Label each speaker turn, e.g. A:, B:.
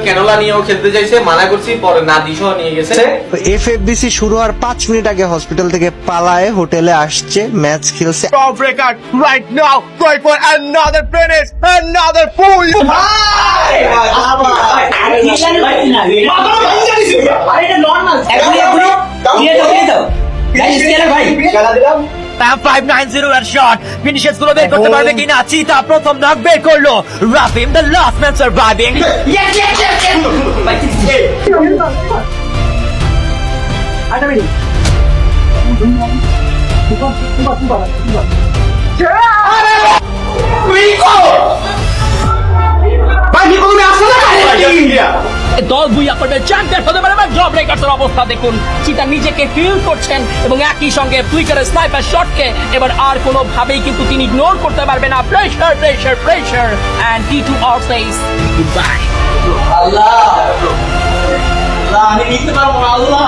A: Canola নিয়েও খেলতে চাইছে, মানা করছি, পরে নাদিসহ নিয়ে গেছে।
B: এফএফবিসি শুরু হওয়ার 5 মিনিট আগে হসপিটাল থেকে পালায়ে হোটেলে আসছে, ম্যাচ খেলছে।
C: Top record right now, going for another finish, another pull. $590 এর শট ফিনিশেস গুলো বের করতে পারবে কিনা? চিতা প্রথম নক বের করলো। রাফিম the last man surviving.
D: দল বুইয়া করবে, চ্যাম্পিয়ন হতে পারে। জব রেকর্ডসের অবস্থা দেখুন, চিতা নিজেকে ফিল করছেন এবং একই সঙ্গে ফ্লিকারের স্নাইপার শটকে এবার আর কোনো ভাবেই কিন্তু তিনি ইগনোর করতে পারবে না। Pressure pressure pressure and T2R says goodbye.
A: আল্লাহ আমি নিতে পারবো না, আল্লাহ